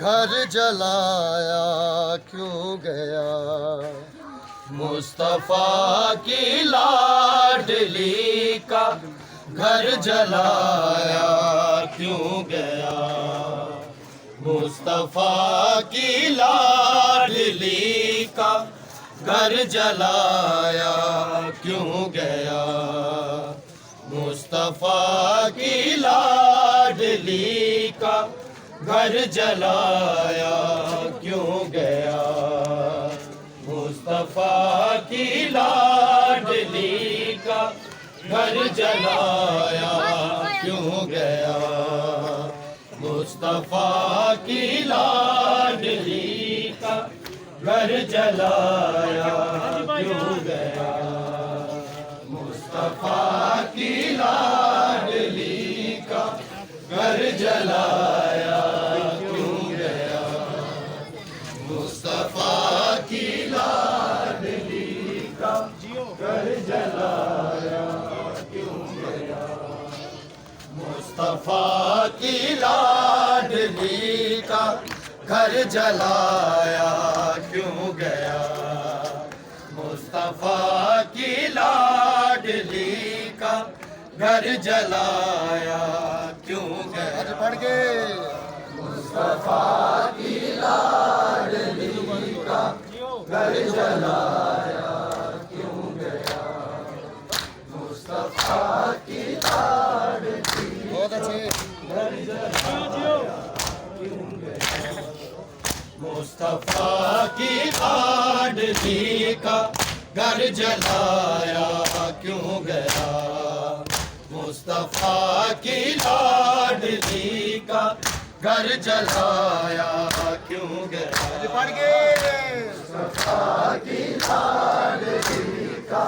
घर जलाया क्यों गया, मुस्तफा की लाडली का घर जलाया क्यों गया, मुस्तफा की लाडली का घर जलाया क्यों गया, मुस्तफा की लाडली का घर जलाया क्यों गया, मुस्तफा की लाडली का घर जलाया क्यों गया, मुस्तफा की लाडली का घर जलाया क्यों गया, मुस्तफा की लाडली का घर जलाया क्यों गया, मुस्तफा की लाडली का घर जलाया क्यों गया, मुस्तफा की लाडली का घर जलाया क्यों गया, मुस्तफा की लाडली का घर जलाया क्यों गया। आज पढ़ के मुस्तफा की लाडली का घर जलाया क्यों गया, मुस्तफा की लाडली बहुत अच्छे घर जलाया क्यों गया, मुस्तफा की लाडली का घर जलाया क्यों गया, मुस्तफा की लाडली का घर जलाया क्यों गया। पढ़ के मुस्तफा की लाडली का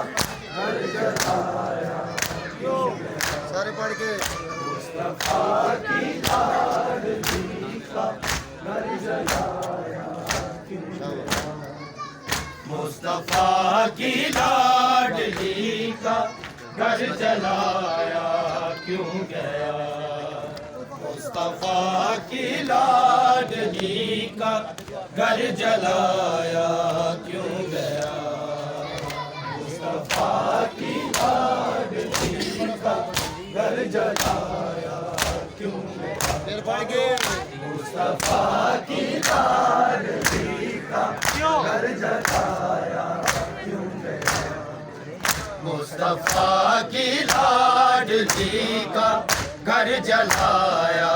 घर जलाया क्यों गया, सारे पढ़ के मुस्तफा की लाडली का घर जलाया क्यों गया, मुस्तफा की लाडली का घर जलाया क्यों गया, मुस्तफा की लाडली का घर जलाया क्यों गया, मुस्तफा की लाडली का घर जलाया क्यों गया, मुस्तफा की लाडली का घर जलाया क्यों गया, मुस्तफा की लाडली का घर जलाया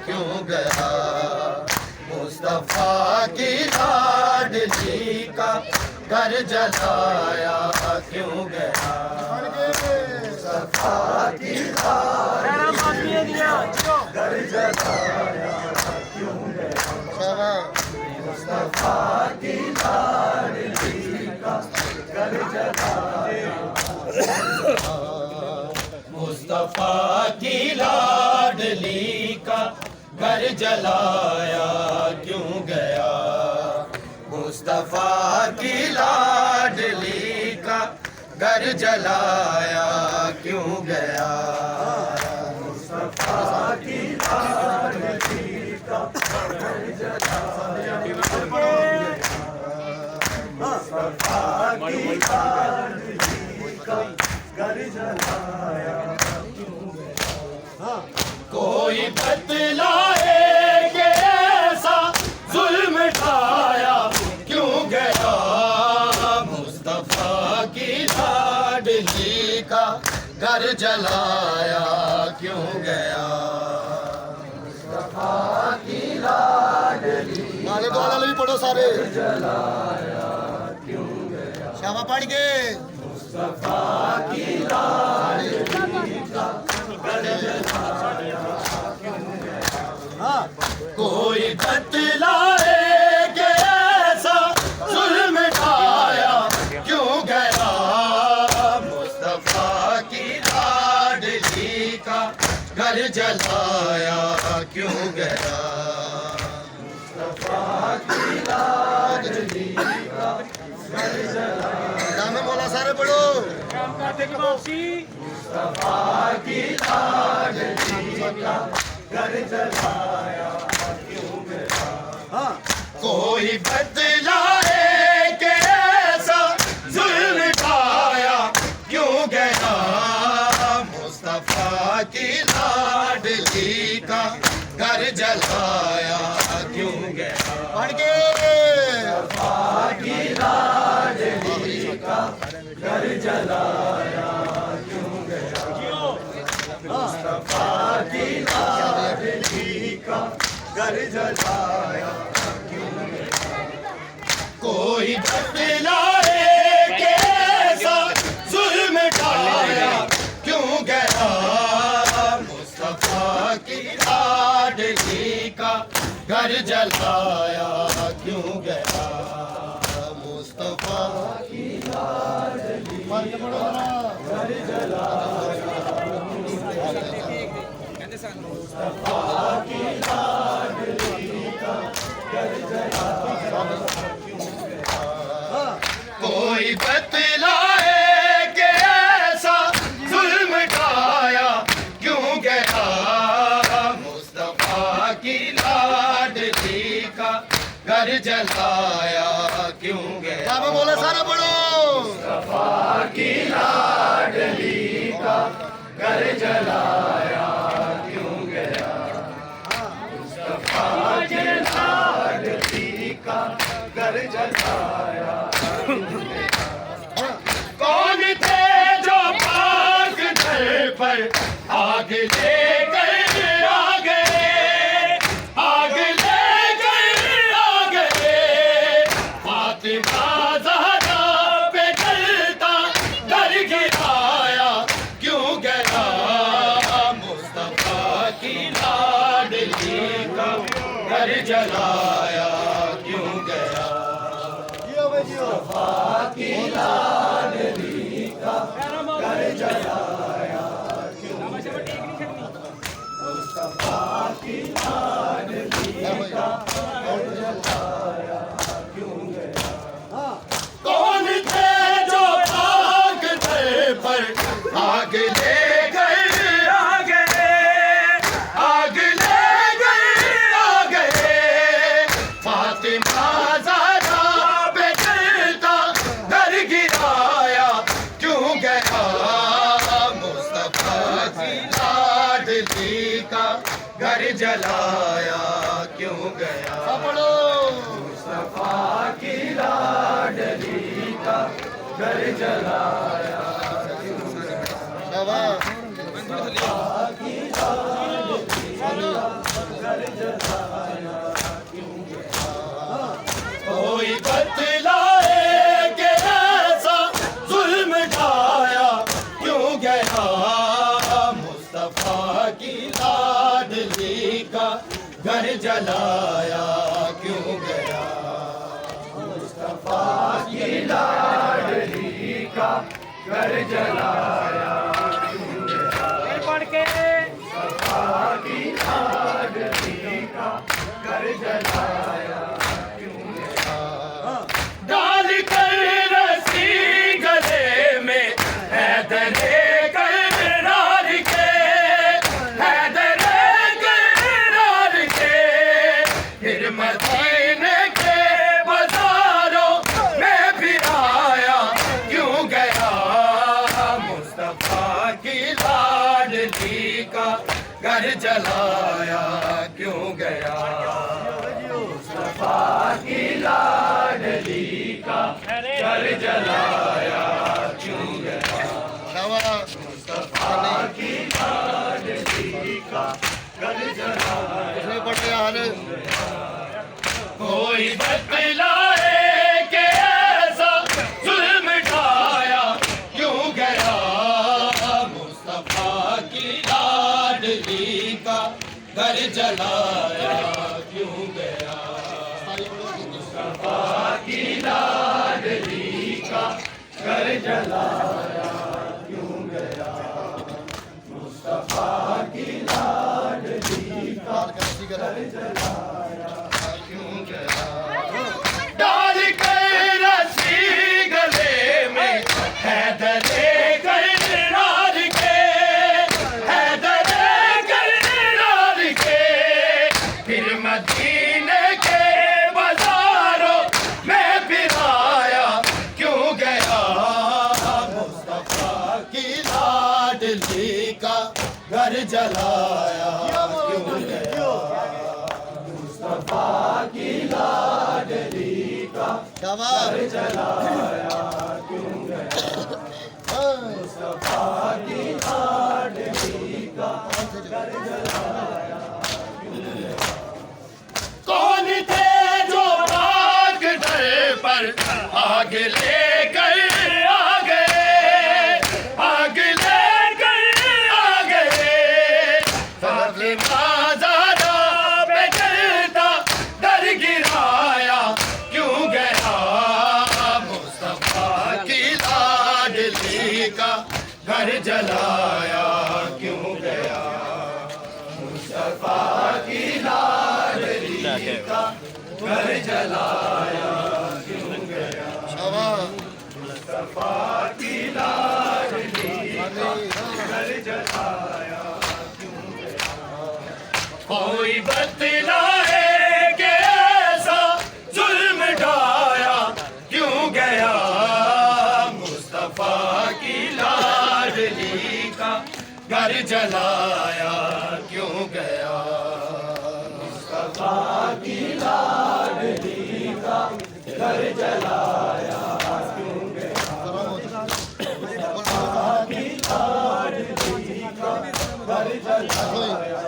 क्यों गया, मुस्तफा की लाडली का घर जलाया क्यों गया, मुस्तफा मुस्तफा की लाडली का घर जलाया क्यों गया मुस्तफा की लाडली का घर जलाया क्यों गया मुस्तफा की लाडली का घर जलाया मुस्तफा की लाडली का घर जलाया कोई बतलाए कि ऐसा जुल्म ढाया क्यों गया मुस्तफा की लाडली का घर जलाया क्यों गया मुस्तफा की लाडली नाले वाले भी पढ़ो सारे जलाया क्यों गया शामा पढ़ के मुस्तफा की लाडली का घर जलाया क्यों गया कोई बतलाए कि ऐसा जुल्म ढाया क्यों गया मुस्तफा की लाडली का घर जलाया क्यों गया मुस्तफा की लाडली का घर जलाया नाम मौला सारे पढ़ो मुस्तफा की लाडली का घर जलाया क्यों गया कोई बतलाए कि ऐसा जुल्म ढाया क्यों गया मुस्तफा की लाडली का घर जलाया क्यों गया पढ़ के मुस्तफा की लाडली का घर जलाया क्यों गया मुस्तफा की लाडली का घर जलाया क्यों गया कोई बतलाए कि ऐसा जुल्म ढाया क्यों गया मुस्तफा की लाडली का घर जलाया क्यों गया मुस्तफा की लाडली का घर जलाया मुस्तफा की लाडली का घर जलाया क्यों गया कोई बतलाए कि ऐसा जुल्म ढाया क्यों गया मुस्तफा की लाडली का घर जलाया क्यों गया बोले सारे पढ़ो मुस्तफा की लाडली का घर जलाया क्यों गया मुस्तफा की लाडली का घर जलाया कौन थे जो पाक दर पर आग लेकर आ गए आग लेकर आ गए फातिमा ज़हरा पे जलता घर गिराया क्यों गया मुस्तफा की लाडली का घर जलाया क्यों गया मुस्तफा की लाडली का घर जलाया क्यों गया मुस्तफा की लाडली का घर जलाया क्यों गया कौन थे जो पाक दर पर आग लेकर आ गए आग लेकर आ गए फातिमा ज़हरा पे जलता घर गिराया क्यों गया मुस्तफा की लाडली का घर जलाया क्यों गया मुस्तफा की लाडली का घर जलाया क्यों गया मुस्तफा की लाडली का घर जलाया क्यों गया कोई बतलाए कि ऐसा जुल्म ढाया क्यों गया घर जलाया पढ़ के की लाडली का घर जलाया डाल कर रस्सी गले में हैदरे करार के हैदरे करार के फिर मदीने के बाजारों में फिर आया क्यों गया मुस्तफा की लाडली का घर जलाया क्यों गया मुस्तफा की लाडली का घर जलाया क्यों गया मुस्तफा की लाडली का घर जलाया कोई बतलाए कि ऐसा जुल्म ढाया क्यों गया मुस्तफा की लाडली का घर जलाया क्यों गया मुस्तफा की लाडली का घर जलाया क्यों गया मुस्तफा की लाडली का घर जलाया क्यों गया डाल कर रस्सी गले में हैदरे करार के हैदरे करार के फिर मदीने के बाजारों में फिर आया क्यों गया मुस्तफा की लाडली का घर जलाया क्यों गया मुस्तफा की लाडली का घर जलाया क्यों गया मुस्तफा की लाडली का घर जलाया क्यों गया कौन थे जो आग डर पर आग लेकर आ गए आग लेकर आ गए माजारा पे जलता डर गिराया क्यों गया मुस्तफा की लाडली का घर जलाया क्यों गया मुस्तफा की लाडली का घर जलाया क्यों गया मुस्तफा की लाडली का घर जलाया कोई बतलाए कि ऐसा जुल्म ढाया क्यों गया मुस्तफा की लाडली का घर जलाया क्यों गया मुस्तफा की लाडली का घर जलाया क्यों गया मुस्तफा की लाडली का घर जलाया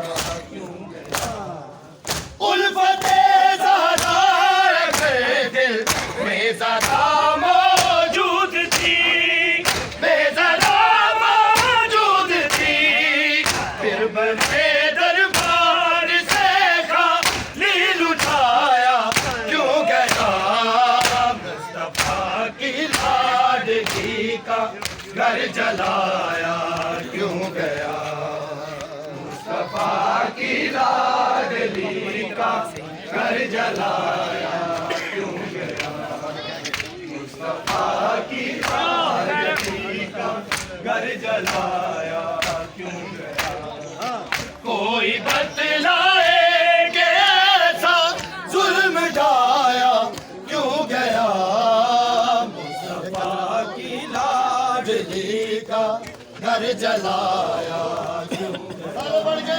उल्फते ज़हरा के दिल में ज़रा मौजूद थी बेज़रा मौजूद थी फिर बने दरबार से लील उठाया क्यों गया मुस्तफा की लाडली का घर जलाया क्यों गया मुस्तफा की लाडली का घर जलाया क्यों गया मुस्तफा की लाडली का घर जलाया क्यों गया कोई बतलाए कि ऐसा जुल्म ढाया क्यों गया मुस्तफा की लाडली का घर जलाया क्यों गया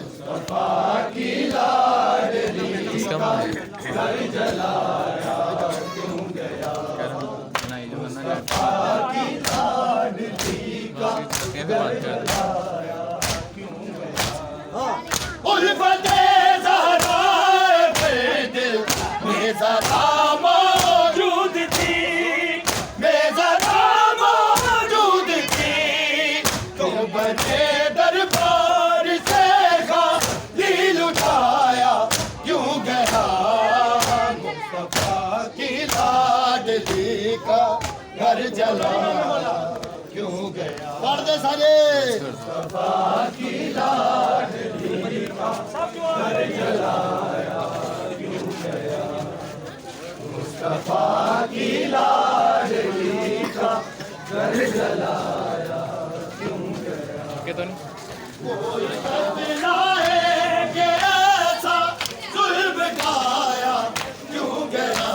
मुस्तफा की लाडली का घर जलाया क्यों गया मुस्तफा की लाडली का घर जलाया क्यों गया उल्फते ज़हरा के दिल में ज़रा मौजूद थी बेज़रा मौजूद थी तो बने दरबार से लील उठाया क्यों गया मुस्तफा की लाडली का घर जलाया क्यों गया। पढ़ दे सारे। मुस्तफा की लाडली का घर जलाया क्यों गया। मुस्तफा की लाडली का घर जलाया क्यों गया। कोई बदलाए के ऐसा जुल्म ढाया क्यों गया।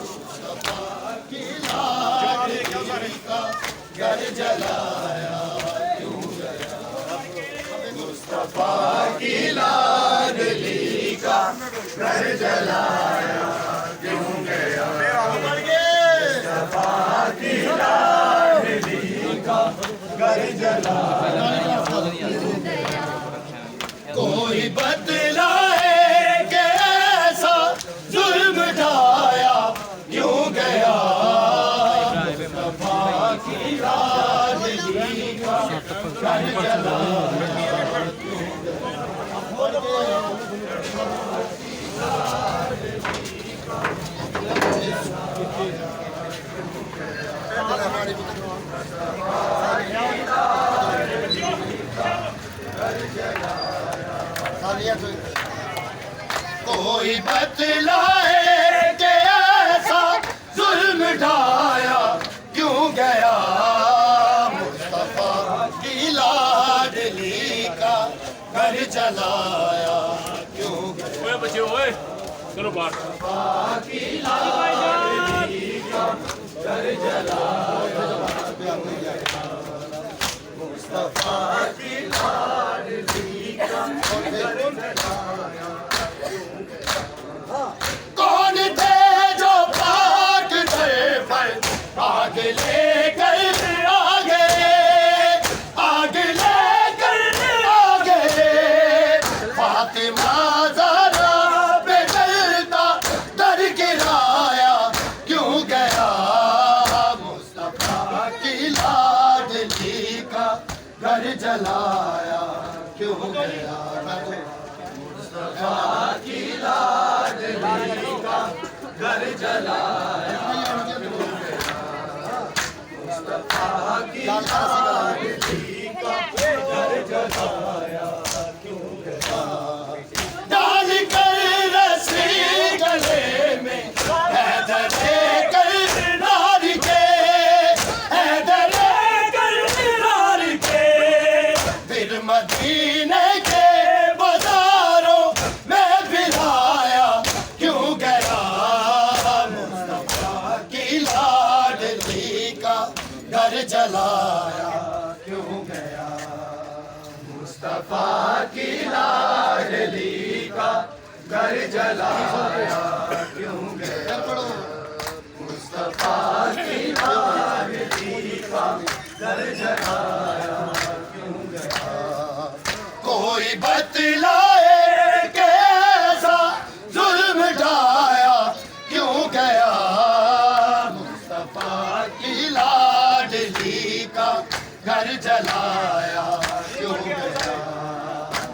मुस्तफा की लाडली का घर जलाया क्यों गया। मुस्तफा की लाडली का घर जलाया क्यों गया। मुस्तफा की लाडली का घर जलाया। कोई बदला है कि ऐसा जुल्म ढाया क्यों गया। मुस्तफा की लाडली का घर जलाया क्यों कोई बतलाए कि ऐसा जुल्म ढाया क्यों गया। मुस्तफा की लाडली का घर जलाया क्यों गया। ओए बच्चे ओए चलो बाहर। मुस्तफा की लाडली का घर जलाया क्यों गया। मुस्तफा की लाडली का घर जलाया। कौन थे जो पाक थे पर आग लेकर आगे आगे फातिमा ज़हरा पे जलता दर गिराया क्यों गया। मुस्तफा की लाडली का घर जलाया क्यों गया। मुस्तफा की लाडली का घर जलाया क्यों गया। मुस्तफा की लाडली का घर जलाया क्यों गया। डाल कर रस्सी गले में हैदर कर नार के हैदर कर नार के फिर मदीने के बाजारों में फिराया क्यों गया। मुस्तफा की लाडली का घर जलाया क्यों गया। मुस्तफा की लाडली का घर जलाया क्यों गया। मुस्तफा की लाडली का घर जलाया क्यों गया। कोई बतलाए कि ऐसा जुल्म ढाया क्यों गया। मुस्तफा की लाडली का घर जलाया क्यों गया।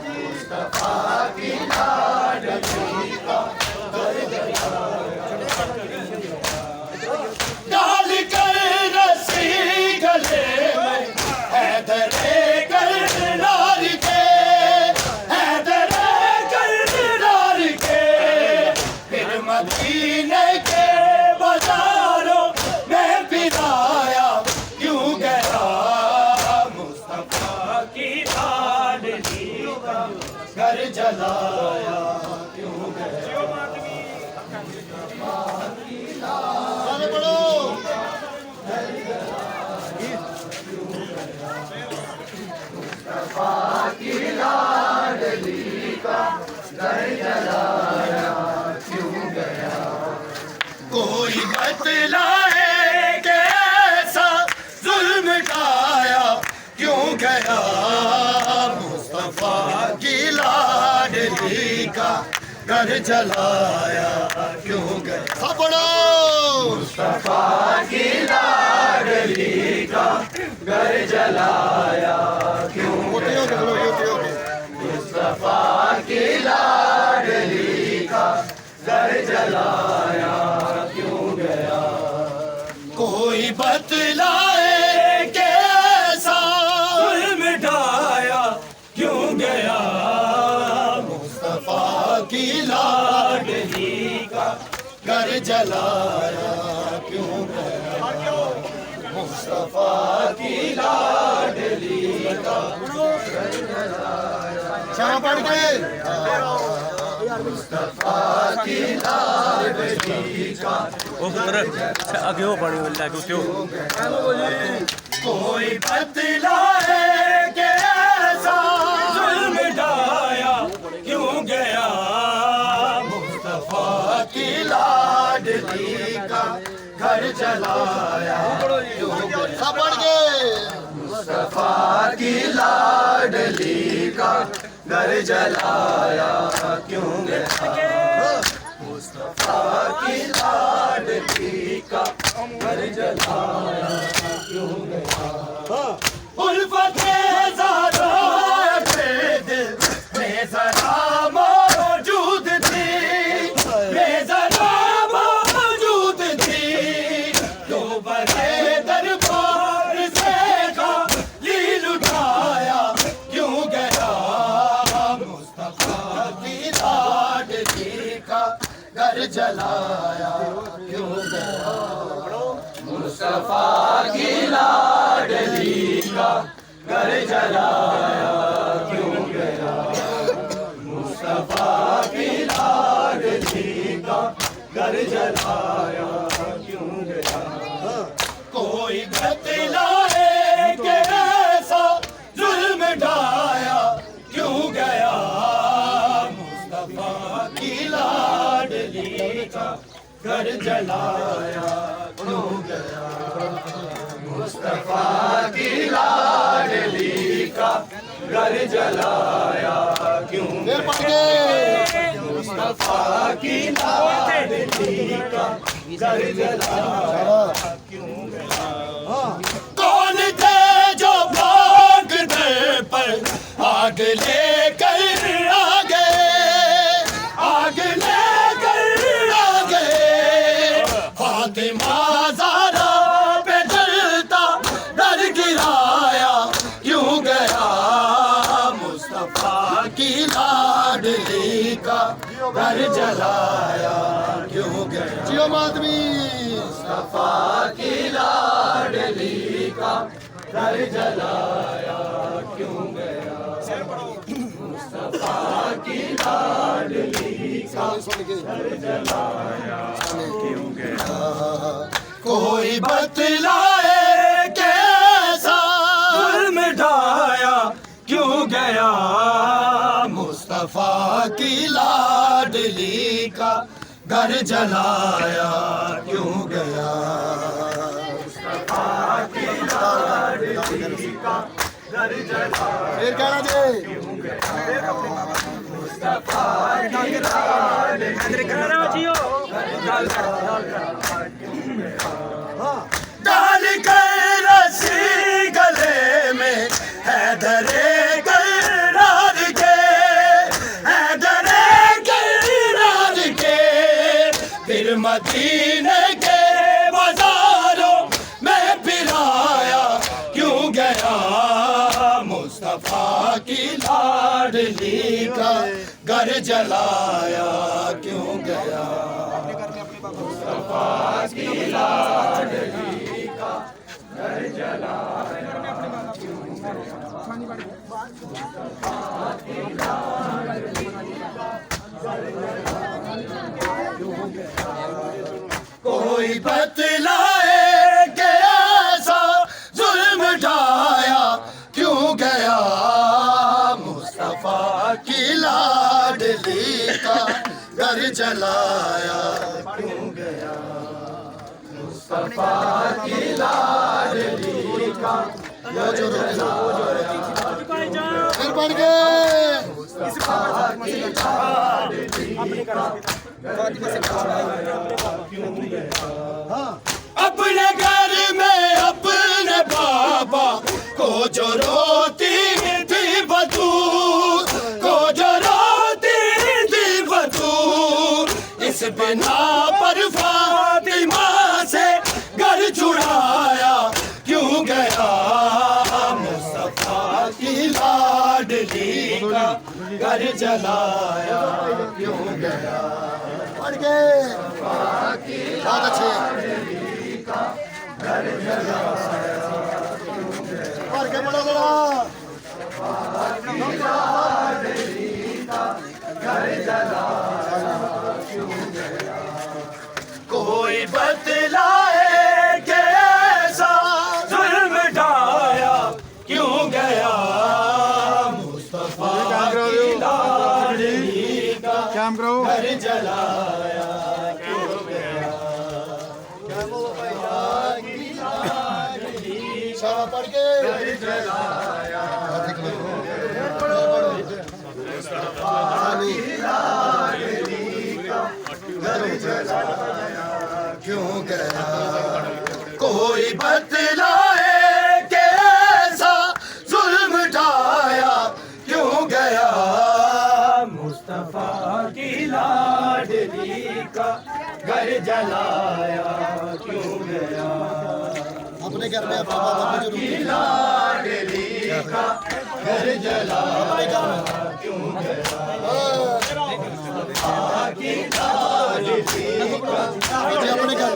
मुस्तफा की लाडली का घर जलाया। डाल कर रस्सी गले में हैदर कर नार के हैदर कर नार के फिर मदीने के बाजारों में फिराया क्यों गया। मुस्तफा की लाडली का घर जलाया क्यों गया। मुस्तफा की लाडली का घर जलाया क्यों गया। कोई बतलाए कि ऐसा जुल्म ढाया क्यों गया। मुस्तफा की लाडली का घर जलाया क्यों गया। पढ़ो। मुस्तफा की लाडली का घर जलाया क्यों गया। मुस्तफा की लाडली का घर जलाया क्यों गया। कोई घर जलाया क्यों गया मुस्तफा की लाडली का घर जलाया पढ़ के मुस्तफा की लाडली का आगे हो पानी मिलता है क्यों कोई बदला है कि ऐसा जुल्म ढाया क्यों गया मुस्तफा की लाडली का घर जलाया क्यों गया पढ़ गए मुस्तफा की लाडली का घर जलाया क्यों गया मुस्तफा की लाडली का घर जलाया क्यों गया उल्फते ज़रा के दिल में ज़रा मौजूद थी में ज़रा मौजूद थी तो बड़े दरबार से खाली लुटाया क्यों गया मुस्तफा की लाडली का घर जलाया क्यों गया मुस्तफा की लाडली का घर जलाया क्यों गया मुस्तफा की लाडली का घर जलाया क्यों गया कोई बतलाए कि ऐसा जुल्म ढाया क्यों गया मुस्तफा की लाडली का घर जलाया क्यों गया मुस्तफा की लाडली का घर जलाया क्यों गया मुस्तफा की लाडली का घर जलाया क्यों गया कौन थे जो भागने पर आग लेकर आ गए आग लेकर आ गए फातिमा ज़हरा पे जलता दर गिराया क्यों गया मुस्तफा की लाडली का घर जलाया क्यों गया जियो माधवी मुस्तफा की लाडली का घर जलाया क्यों गया मुस्तफा की लाडली का घर जलाया क्यों गया कोई बतलाए कि ऐसा जुल्म ढाया क्यों गया मुस्तफा की लाडली का घर जलाया क्यों गया मुस्तफा की लाडली का घर जलाया फिर कहना जी मुस्तफा की लाडली डाल कर रस्सी गले में हैदरे करार के हैदरे करार के फिर मदीने के बाजारों में फिराया क्यों गया मुस्तफा की लाडली का घर जलाया क्यों गया मुस्तफा की लाडली का घर जलाया क्यों गया मुस्तफा की लाडली का घर जलाया क्यों गया कोई बतलाए कि ऐसा जुल्म ढाया क्यों गया मुस्तफा की लाडली का घर जलाया क्यों गया मुस्तफा की लाडली का घर जलाया फिर बढ़ गए मुस्तफा की लाडली का अपने घर में अपने बाबा को जो रोती थी बतूर को जो रोती थी बतूर इस बिना पर फातिमा से घर छुड़ाया क्यों गया मुस्तफा की लाडली का घर जलाया क्यों गया पढ़ के बहुत अच्छे और क्या बड़ा बड़ा कोई बतलाए कैसा जुल्म ढाया क्यों गया मुस्तफा की लाडली का काम करो घर जलाया क्यों गया शाह पढ़ के घर जलाया क्यों गया कोई बतलाए कैसा जुल्म ढाया क्यों गया मुस्तफा की लाडली का घर जलाया क्यों गया अपने घर में बाबा की लाडली का घर जलाया क्यों गया की लाडली का अपने घर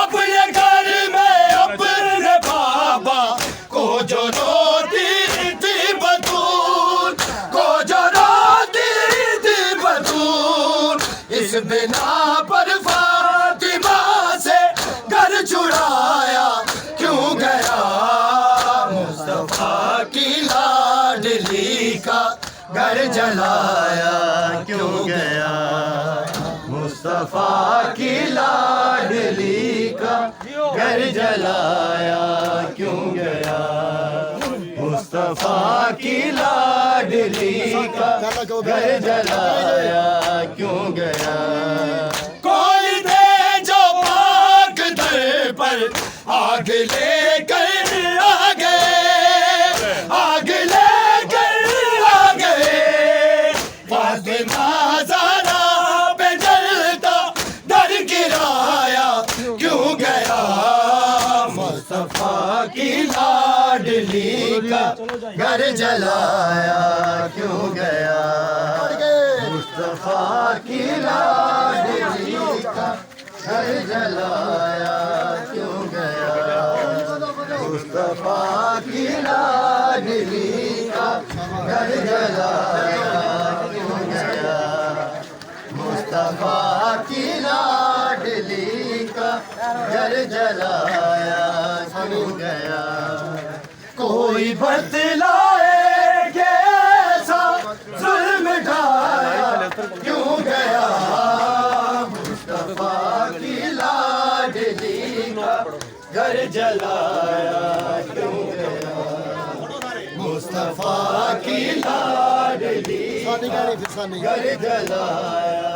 अपने घर में अपने बाबा को जो रोती थी बतूल को जो रोती थी बतूल इस बिना पर फातिमा से घर छुड़ाया क्यों गया मुस्तफा की लाडली का घर जलाया क्यों गया मुस्तफा की लाडली का घर जलाया क्यों गया मुस्तफा की लाडली का घर जलाया क्यों गया कोई थे जो पाक दर पर आग लेकर आ गए आग लेकर आ गए फातिमा ज़हरा पे जलता दर गिराया क्यों गया मुस्तफा की लाडली का घर जलाया क्यों गया मुस्तफा की लाडली का घर जलाया क्यों गया मुस्तफा की लाडली का घर जलाया क्यों गया मुस्तफा की लाडली का घर जलाया क्यों गया कोई बतलाए कैसा जुल्म ढाया क्यों गया मुस्तफा की लाडली का घर जलाया क्यों गया मुस्तफा की लाडली घर जलाया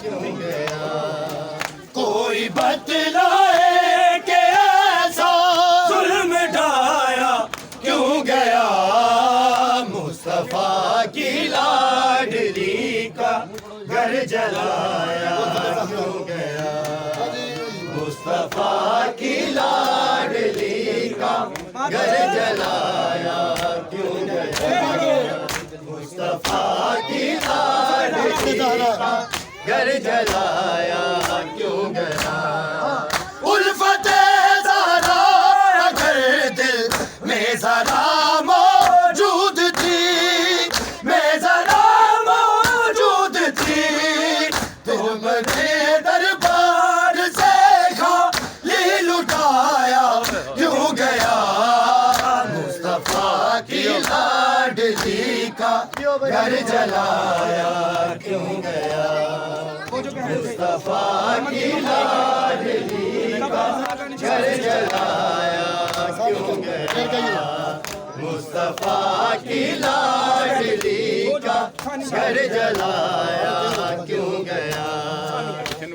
क्यों गया कोई बतलाए कि ऐसा जुल्म ढाया क्यों गया मुस्तफा की लाडली का घर जलाया क्यों गया मुस्तफा की लाडली का घर जलाया क्यों गया मुस्तफा की लाडली का घर जलाया क्यों गया उल्फते ज़हरा अगर दिल में ज़रा मौजूद थी मैं ज़रा मौजूद थी तुमने दरबार से खाली लुटाया क्यों गया मुस्तफा की लाडली का घर जलाया क्यों गया मुस्तफा की लाडली का घर जलाया क्यों गया मुस्तफा की लाडली का घर जलाया क्यों गया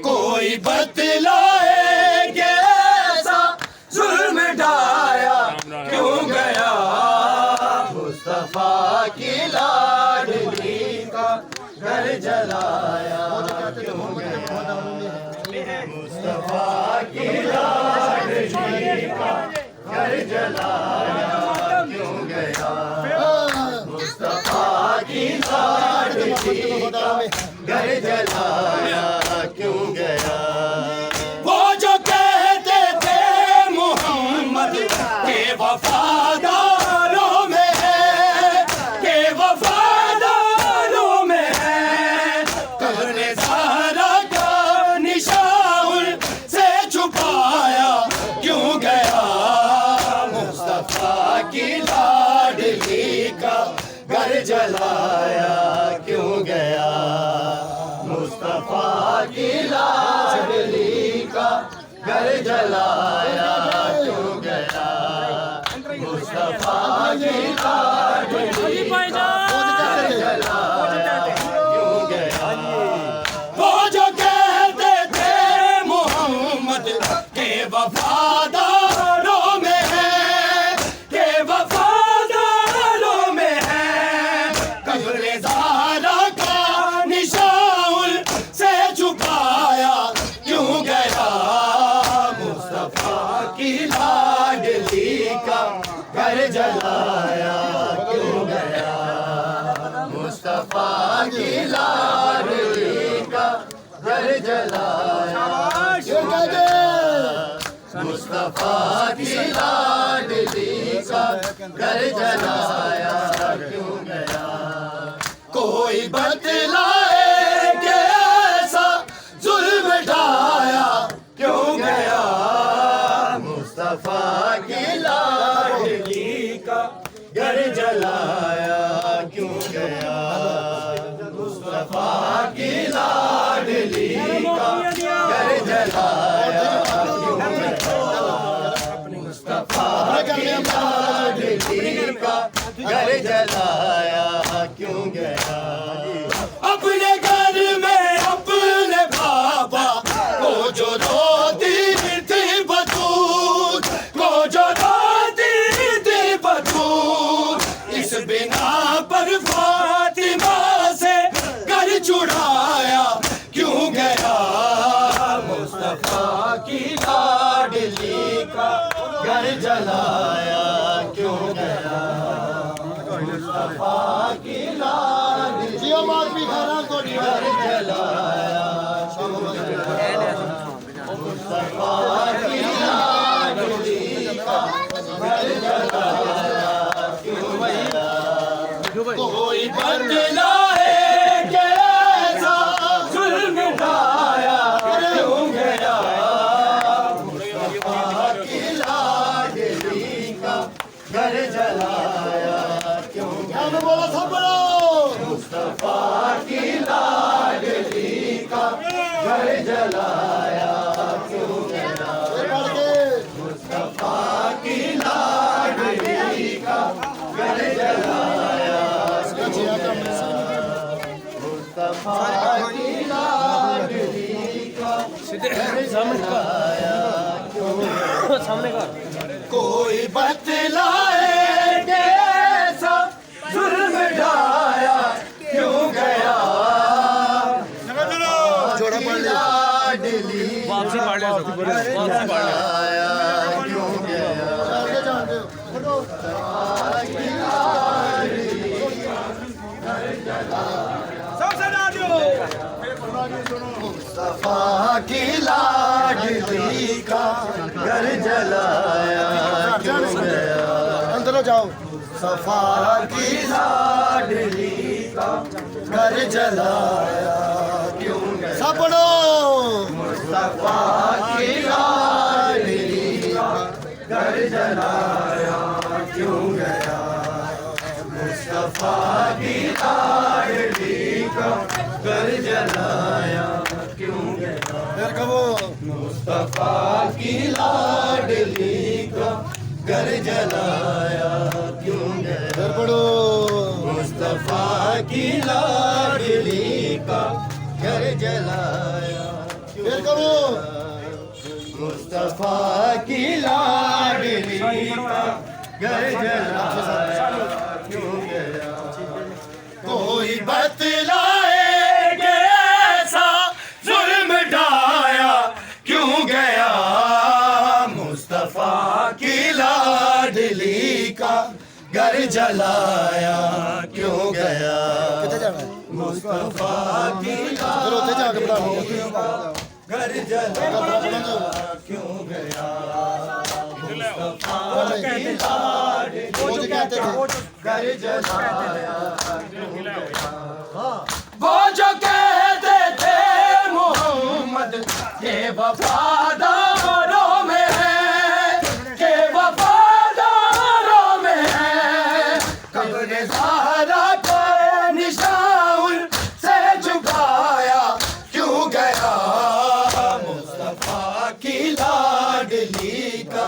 कोई बतलाए कि ऐसा जुल्म ढाया क्यों गया मुस्तफा की लाडली का घर जलाया क्यों गया मुस्तफा की लाडली का घर जलाया क्यों गया मुस्तफा की लाडली का घर जलाया क्यों गया। वो जो कहते थे मोहम्मद के वफादारों में है, के वफादारों में है, कब्र ज़हरा का निशान से छुपाया क्यों गया। मुस्तफा की लाडली का घर जलाया क्यों गया। मुस्तफा की लाडली का घर जलाया क्यों गया। मुस्तफा की लाडली का घर जलाया क्यों गया। वो जो कहते थे मोहम्मद के वफादारों में है, के वफादारों में है, कब्र ज़हरा का निशान से छुपाया क्यों गया। मुस्तफा की लाडली का घर जलाया क्यों गया। मुस्तफा की लाडली का घर जलाया क्यों गया। मुस्तफा की लाडली का घर जलाया क्यों गया। कोई बतलाए कि ऐसा जुल्म ढाया क्यों गया। मुस्तफा की लाडली का घर जलाया क्यों गया। मुस्तफा की लाडली का घर जलाया क्यों गया। मुस्तफा की लाडली का घर जलाया क्यों गया। अपने घर में अपने बाबा को जो रोती थी बतूल, को जो रोती थी बतूल, इस बिना पर फातिमा से घर छुड़ाया क्यों गया। मुस्तफा की लाडली का घर जलाया क्यों गया। मुस्तफा की लाडली का घर जलाया क्यों गया। मुस्तफा की लाडली का घर जलाया क्यों गया। कोई बतलाए कि ऐसा जुल्म ढाया क्यों गया। मुस्तफा की लाडली का घर जलाया क्यों गया। बोला सब बोलो। मुस्तफा की लाडली का घर जलाया क्यों गया। मुस्तफा की लाडली का घर जलाया क्यों गया। मुस्तफा की लाडली का घर जलाया क्यों गया। सामने का कोई बतलाए कि ऐसा जुल्म ढाया क्यों गया। लाडली वापसी पाड़ लिया, वापसी पाड़ लिया। क्यों गया। मुस्तफा की लाडली का घर जलाया क्यों गया। अंदर जाओ। मुस्तफा की लाडली का घर जलाया क्यों गया। सब पढ़ो। मुस्तफा की लाडली का घर जलाया क्यों गया। मुस्तफा की लाडली का घर जलाया क्यों गया। मुस्तफा की लाडली का घर जलाया क्यों गया। मुस्तफा की लाडली का घर जलाया क्यों गया। मुस्तफा की लाडली का घर जलाया क्यों गया। कोई बतलाए कि ऐसा जुल्म ढाया क्यों गया। मुस्तफा की लाडली का घर जलाया क्यों गया। मुस्तफा की फिर उत्थे जाके पढ़ा लो घर जलाया क्यों गया मुस्तफा की लाडली का घर जलाया क्यों गया वो जो कहते थे मोहम्मद के वफादारों में है के वफादारों में है कब्र ज़हरा का निशान से झुकाया क्यों गया मुस्तफा की लाडली का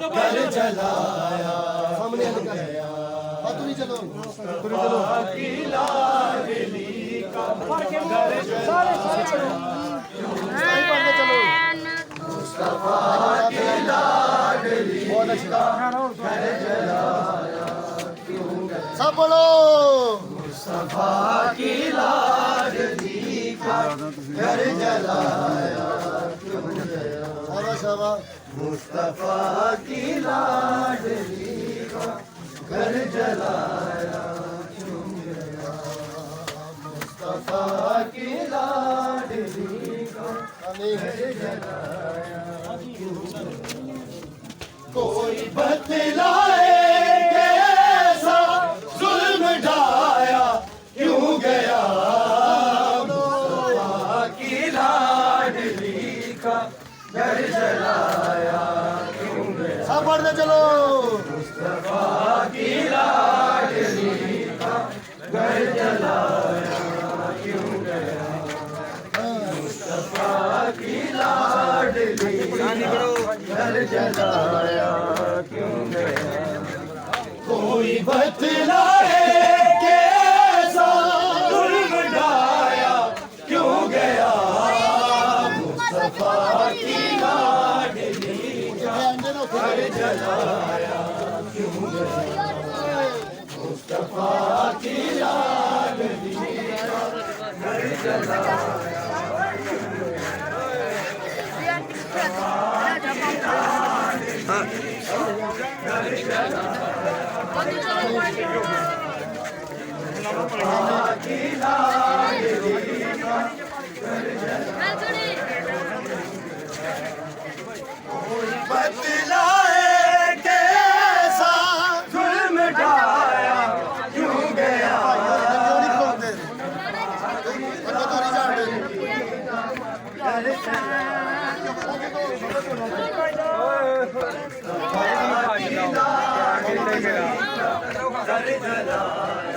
घर जलाया सामने गया चलो मुस्तफा की लाडली का घर जलाया मुस्तफा की लाडली का घर जलाया क्यों गया सब बोलो मुस्तफा की लाडली का घर जलाया क्यों गया शाबाश मुस्तफा की लाडली का घर जलाया क्यों गया मुस्तफा की लाडली का घर जलाया क्यों गया कोई बतलाए कैसा जुल्म ढाया क्यों गया मुस्तफा की लाडली का घर जलाया क्यों गया सब पढ़ते चलो मुस्तफा की लाडली का घर जलाया क्यों गया मुस्तफा की लाडली का घर जलाया क्यों गया कोई बतलाए कैसा जुल्म ढाया क्यों गया मुस्तफा की लाडली का घर जलाया क्यों गया मुस्तफा की लाडली का घर जलाया बतलाए कैसा जुल्म ढाया क्यों गया घर जलाया